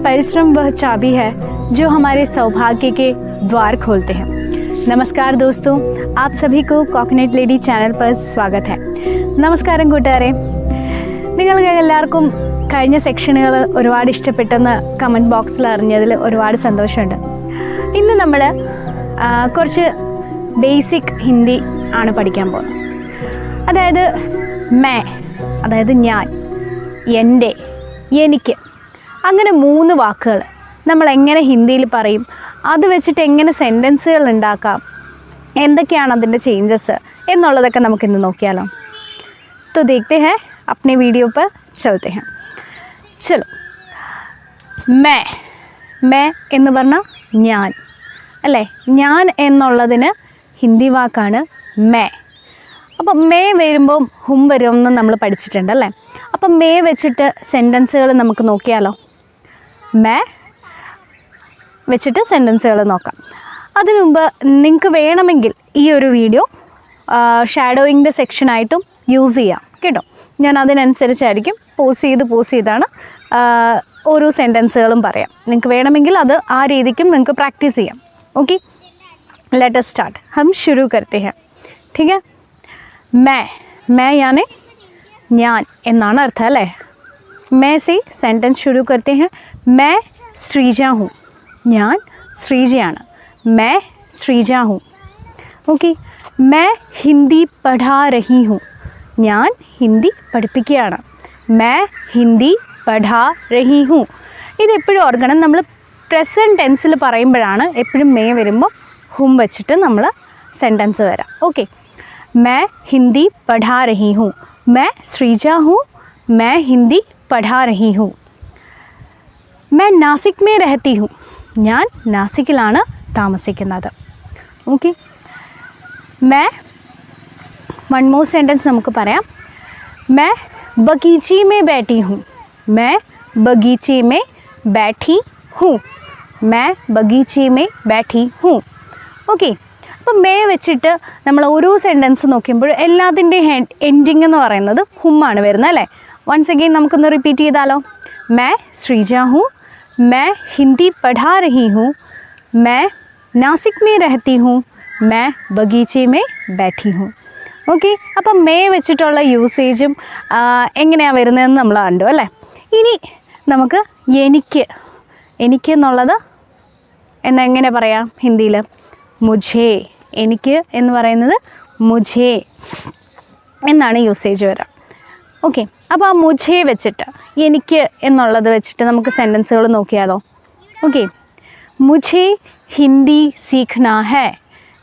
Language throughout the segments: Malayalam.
परिश्रम वह चाबी है जो हमारे सौभाग्य के द्वार खोलते हैं। नमस्कार दोस्तों, आप सभी को कोकोनट लेडी चैनल पर स्वागत है। നമസ്കാരം കൂട്ടുകാരെ, നിങ്ങൾക്ക് എല്ലാവർക്കും കഴിഞ്ഞ സെക്ഷനുകൾ ഒരുപാട് ഇഷ്ടപ്പെട്ടെന്ന് കമൻറ്റ് ബോക്സിൽ അറിഞ്ഞതിൽ ഒരുപാട് സന്തോഷമുണ്ട്. ഇന്ന് നമ്മൾ കുറച്ച് ബേസിക് ഹിന്ദി ആണ് പഠിക്കാൻ പോകുന്നത്. അതായത് മേ, അതായത് ഞാൻ, എൻ്റെ, എനിക്ക്, അങ്ങനെ 3 വാക്കുകൾ നമ്മൾ എങ്ങനെ ഹിന്ദിയിൽ പറയും, അത് വെച്ചിട്ട് എങ്ങനെ സെൻറ്റൻസുകൾ ഉണ്ടാക്കാം, എന്തൊക്കെയാണ് അതിൻ്റെ ചേഞ്ചസ് എന്നുള്ളതൊക്കെ നമുക്കിന്ന് നോക്കിയാലോ. तो देखते हैं, अपने वीडियो पर चलते हैं. चलो, मैं എന്ന് പറഞ്ഞാൽ ഞാൻ അല്ലേ. ഞാൻ എന്നുള്ളതിന് ഹിന്ദി വാക്കാണ് മേ. അപ്പം മേ വരുമ്പം ഹും വരുമെന്ന് നമ്മൾ പഠിച്ചിട്ടുണ്ട് അല്ലേ. അപ്പം മേ വെച്ചിട്ട് സെൻറ്റൻസുകൾ നമുക്ക് നോക്കിയാലോ. മേ വെച്ചിട്ട് സെൻറ്റൻസുകൾ നോക്കാം. അതിനു മുമ്പ് നിങ്ങൾക്ക് വേണമെങ്കിൽ ഈ ഒരു വീഡിയോ ഷാഡോയിങ്ങിൻ്റെ സെക്ഷനായിട്ടും യൂസ് ചെയ്യാം കേട്ടോ. ഞാൻ അതിനനുസരിച്ചായിരിക്കും പോസ് ചെയ്താണ് ഓരോ സെൻറ്റൻസുകളും പറയാം. നിങ്ങൾക്ക് വേണമെങ്കിൽ അത് ആ രീതിക്കും നിങ്ങൾക്ക് പ്രാക്ടീസ് ചെയ്യാം. Okay, let us start. हम शुरू करते हैं. ठीक है. मैं यानी ഞാൻ എന്നാണ് അർത്ഥം അല്ലേ. मैं से सेंटेंस शुरू करते हैं. मैं श्रीजा हूँ. ഞാൻ ശ്രീജയാണ്. मैं श्रीजा हूँ. ओके. मैं हिंदी पढ़ा रही हूँ. ഞാൻ ഹിന്ദി പഠിപ്പിക്കുകയാണ്. मैं हिंदी पढ़ा रही हूँ. ഇതെപ്പോഴും ഓർക്കണം, നമ്മൾ പ്രസൻറ്റ് ടെൻസിൽ പറയുമ്പോഴാണ് എപ്പോഴും മേ വരുമ്പോൾ ഹും വെച്ചിട്ട് നമ്മൾ സെൻറ്റൻസ് വരാം. ഓക്കെ. मैं हिंदी पढ़ा रही हूँ. मैं श्रीजा हूँ. मैं हिंदी पढ़ा रही हूँ. मैं नासिक में रहती हूँ. ഞാൻ നാസിക്കിലാണ് താമസിക്കുന്നത്. ഓക്കെ. मैं वन मोर सेंटेंस നമുക്ക് പറയാം. मैं बगीचे में बैठी हूँ. मैं बगीचे में बैठी हूँ. मैं बगीचे में बैठी हूँ. ഓക്കെ. അപ്പോൾ മേ വെച്ചിട്ട് നമ്മൾ ഓരോ സെൻറ്റൻസ് നോക്കുമ്പോൾ എല്ലാത്തിൻ്റെ എൻഡിങ് എന്ന് പറയുന്നത് ഹുമ്മാണ് വരുന്നത് അല്ലേ. വൺസ് അഗെയിൻ നമുക്കൊന്ന് റിപ്പീറ്റ് ചെയ്താലോ. मैं श्रीजा हूँ. मैं हिंदी पढ़ा रही हूँ. मैं नासिक में रहती हूँ. मैं बगीचे में बैठी हूँ. ഓക്കെ. അപ്പം മേ വെച്ചിട്ടുള്ള യൂസേജും എങ്ങനെയാണ് വരുന്നതെന്ന് നമ്മൾ കണ്ടു അല്ലേ. ഇനി നമുക്ക് എനിക്ക് എന്നുള്ളത് എങ്ങനെ പറയാം ഹിന്ദിയിൽ? മുझे. എനിക്ക് എന്ന് പറയുന്നത് മുझे എന്നാണ് യൂസേജ് വരാം. ഓക്കെ. അപ്പോൾ ആ മുझे വെച്ചിട്ട് എനിക്ക് എന്നുള്ളത് വെച്ചിട്ട് നമുക്ക് സെൻറ്റൻസുകൾ നോക്കിയാലോ. ഓക്കെ. മുझे ഹിന്ദി സീഖ്നാ ഹൈ.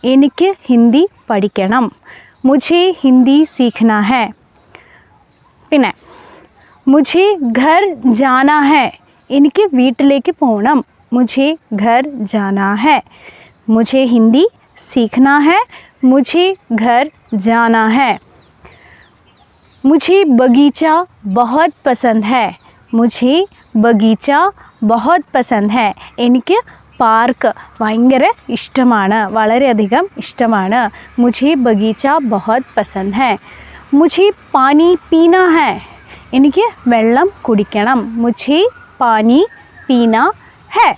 എനിക്ക് ഹിന്ദി പഠിക്കണം. मुझे हिंदी सीखना है. പിന്നെ मुझे घर जाना है. എനിക്ക് വീട്ടിലേക്ക് പോകണം. मुझे घर जाना है. मुझे हिंदी सीखना है. मुझे घर जाना है. मुझे बगीचा बहुत पसंद है. मुझे बगीचा बहुत पसंद है. എനിക്ക് പാർക്ക് ഭയങ്കര ഇഷ്ടമാണ്, വളരെയധികം ഇഷ്ടമാണ്. മുझे ബഗീച്ച ബഹുത് പസന്ത് ഹൈ. മുझे പാനി പീനാ ഹൈ. എനിക്ക് വെള്ളം കുടിക്കണം. മുझे പാനി പീനാ ഹൈ.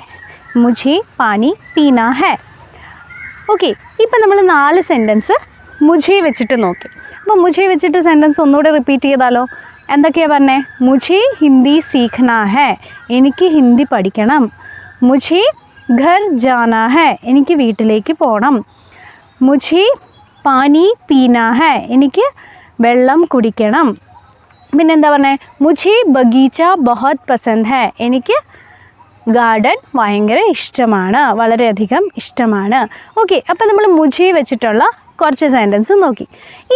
മുझे പാനി പീനാ ഹൈ. ഓക്കെ. ഇപ്പം നമ്മൾ 4 സെൻറ്റൻസ് മുझे വെച്ചിട്ട് നോക്കി. അപ്പോൾ മുझे വെച്ചിട്ട് സെൻറ്റൻസ് ഒന്നുകൂടെ റിപ്പീറ്റ് ചെയ്താലോ. എന്തൊക്കെയാണ് പറഞ്ഞേ? മുझे ഹിന്ദി സീഖ്നാ ഹൈ. എനിക്ക് ഹിന്ദി പഠിക്കണം. മുझे घर जाना है. എനിക്ക് വീട്ടിലേക്ക് പോകണം. मुझे പാനി പീനാ ഹൈ. എനിക്ക് വെള്ളം കുടിക്കണം. പിന്നെന്താ പറഞ്ഞേ? मुझे ബഗീച്ച ബഹുത് പസന്ത് ഹൈ. എനിക്ക് ഗാർഡൻ ഭയങ്കര ഇഷ്ടമാണ്, വളരെയധികം ഇഷ്ടമാണ്. ഓക്കെ. അപ്പോൾ നമ്മൾ മുझे വെച്ചിട്ടുള്ള കുറച്ച് സെൻറ്റൻസ് നോക്കി.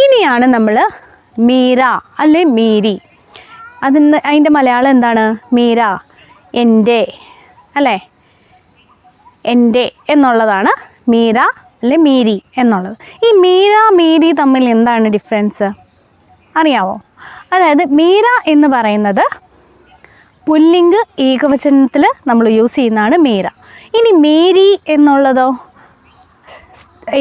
ഇനിയാണ് നമ്മൾ മീര അല്ലെ മേരി. അതിൻ്റെ മലയാളം എന്താണ്? മീര, എൻ്റെ അല്ലേ. എൻ്റെ എന്നുള്ളതാണ് മീര അല്ലെ മേരി എന്നുള്ളത്. ഈ മീര മേരി തമ്മിൽ എന്താണ് ഡിഫറൻസ് അറിയാമോ? അതായത് മീര എന്ന് പറയുന്നത് പുല്ലിംഗ് ഏകവചനത്തിൽ നമ്മൾ യൂസ് ചെയ്യുന്നതാണ് മീര. ഇനി മേരി എന്നുള്ളതോ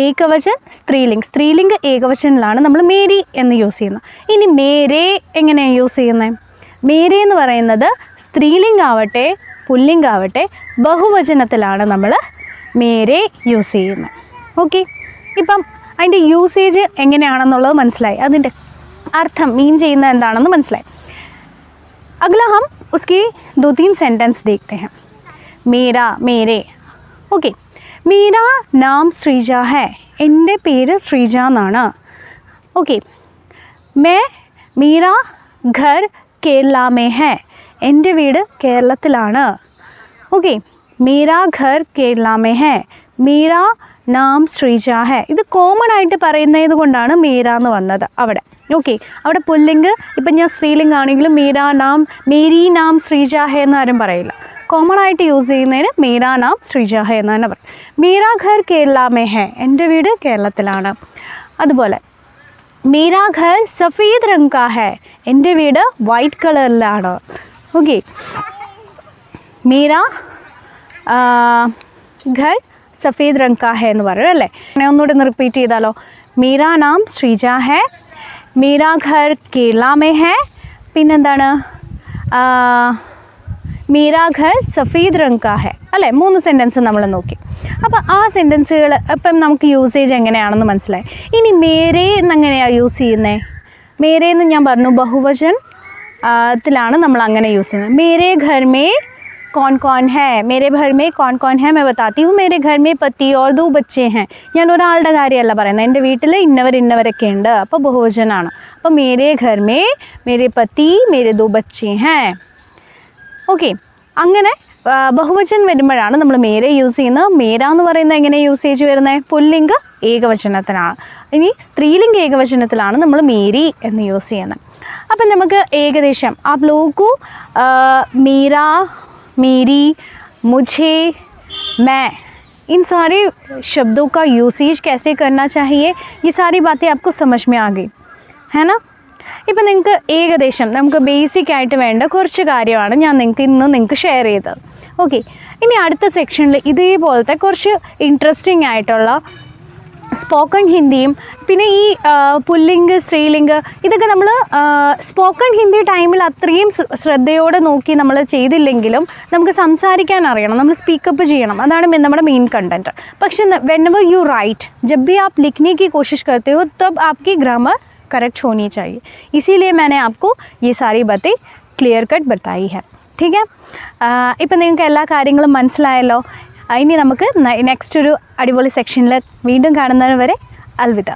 ഏകവചൻ സ്ത്രീലിംഗ് ഏകവചനിലാണ് നമ്മൾ മേരി എന്ന് യൂസ് ചെയ്യുന്നത്. ഇനി മേരേ എങ്ങനെയാണ് യൂസ് ചെയ്യുന്നത്? മേരേ എന്ന് പറയുന്നത് സ്ത്രീലിംഗ് ആവട്ടെ പുല്ലിംഗാവട്ടെ ബഹുവചനത്തിലാണ് നമ്മൾ മേരെ യൂസ് ചെയ്യുന്നത്. ഓക്കെ, ഇപ്പം അതിൻ്റെ യൂസേജ് എങ്ങനെയാണെന്നുള്ളത് മനസ്സിലായി, അതിൻ്റെ അർത്ഥം മീൻ ചെയ്യുന്നത് എന്താണെന്ന് മനസ്സിലായി. अगला हम उसकी 2-3 सेंटेंस देखते हैं. मेरा, मेरे. ओके, मेरा नाम श्रीजा है. എൻ്റെ പേര് ശ്രീജ എന്നാണ്. ഓക്കെ, मेरा घर കേരള में है. എൻ്റെ വീട് കേരളത്തിലാണ്. ഓക്കെ, मेरा घर കേരള में है. मेरा नाम ശ്രീജ है. ഇത് കോമൺ ആയിട്ട് പറയുന്നത് കൊണ്ടാണ് മേര എന്ന് വന്നത് അവിടെ. ഓക്കെ, അവിടെ പുല്ലിംഗ്, ഇപ്പം ഞാൻ സ്ത്രീലിംഗാണെങ്കിലും മേരാ നാം, മേരി നാം ശ്രീജ ഹെ എന്ന് ആരും പറയില്ല. കോമൺ ആയിട്ട് യൂസ് ചെയ്യുന്നതിന് മേരാ നാം ശ്രീജ ഹെ എന്ന് തന്നെ പറയും. മേരാ ഘർ കേരള മേ ഹെ. എൻ്റെ വീട് കേരളത്തിലാണ്. അതുപോലെ മേരാ ഘർ സഫീദ് രംഗ് കാ ഹെ. എൻ്റെ വീട് വൈറ്റ് കളറിലാണ്. ഓക്കെ, മേരാ ഘർ സഫീദ് രംഗ് കാ ഹെ എന്ന് പറയും അല്ലേ. ഞാൻ ഒന്നുകൂടെ ഒന്ന് റിപ്പീറ്റ് ചെയ്താലോ. മേരാ നാം ശ്രീജ ഹെ, मेरा घर केरला में है, പിന്നെന്താണ്, मेरा घर सफ़ेद रंग का है അല്ലേ. 3 സെൻറ്റൻസ് നമ്മൾ നോക്കി. അപ്പോൾ ആ സെൻറ്റൻസുകൾ ഇപ്പം നമുക്ക് യൂസേജ് എങ്ങനെയാണെന്ന് മനസ്സിലായി. ഇനി മേരേ എന്നെങ്ങനെയാണ് യൂസ് ചെയ്യുന്നത്? മേരേ എന്ന് ഞാൻ പറഞ്ഞു ബഹുവചൻ ത്തിലാണ് നമ്മൾ അങ്ങനെ യൂസ് ചെയ്യുന്നത്. മേരേ ഘർ മേ कौन कौन है. मेरे घर में कौन कौन है मैं बताती हूँ. मेरे घर में पति और 2 बच्चे हैं. ഞാൻ ഒരാളുടെ കാര്യമല്ല പറയുന്നത്, എൻ്റെ വീട്ടിൽ ഇന്നവരൊക്കെ ഉണ്ട്. അപ്പോൾ ബഹുവചനാണ്. അപ്പോൾ മേരെ ഘർ മേ മേരെ പതി മേരെ 2 ബच्चे हैं. ഓക്കെ, അങ്ങനെ ബഹുവചൻ വരുമ്പോഴാണ് നമ്മൾ മേരെ യൂസ് ചെയ്യുന്നത്. മേര എന്ന് പറയുന്നത് എങ്ങനെ യൂസേജ് വരുന്നത്? പുല്ലിംഗ ഏകവചനത്തിനാണ്. ഇനി സ്ത്രീലിംഗ ഏകവചനത്തിലാണ് നമ്മൾ മേരി എന്ന് യൂസ് ചെയ്യുന്നത്. അപ്പം നമുക്ക് ഏകദേശം आप लोगों को मेरा, मेरी, मुझे, मैं, इन सारे शब्दों का यूसेज कैसे करना चाहिए, ये सारी बातें आपको समझ में आ गई है ना. ഇപ്പം നിങ്ങൾക്ക് ഏകദേശം നമുക്ക് ബേസിക് ആയിട്ട് വേണ്ട കുറച്ച് കാര്യമാണ് ഞാൻ നിങ്ങൾക്ക് ഷെയർ ചെയ്തത്. ഓക്കെ, ഇനി അടുത്ത സെക്ഷനിൽ ഇതേപോലത്തെ കുറച്ച് ഇൻട്രസ്റ്റിംഗ് ആയിട്ടുള്ള സ്പോക്കൺ ഹിന്ദിയും പിന്നെ ഈ പുല്ലിംഗ്, സ്ത്രീലിംഗ് ഇതൊക്കെ നമ്മൾ സ്പോക്കൺ ഹിന്ദി ടൈമിൽ അത്രയും ശ്രദ്ധയോടെ നോക്കി നമ്മൾ ചെയ്തില്ലെങ്കിലും നമുക്ക് സംസാരിക്കാൻ അറിയണം, നമ്മൾ സ്പീക്കപ്പ് ചെയ്യണം. അതാണ് നമ്മുടെ മെയിൻ കണ്ടൻറ്റ്. പക്ഷേ whenever you write, जब भी आप लिखने की कोशिश करते हो तब आपकी ग्रामर करेक्ट होनी चाहिए. इसीलिए मैंने आपको ये सारी बातें क्लियर कट बताई है. ठीक है, ഇപ്പം നിങ്ങൾക്ക് എല്ലാ കാര്യങ്ങളും മനസ്സിലായല്ലോ. ഇനി നമുക്ക് നെക്സ്റ്റ് ഒരു അടിപൊളി സെക്ഷനിൽ വീണ്ടും കാണുന്നത് വരെ അൽവിദ.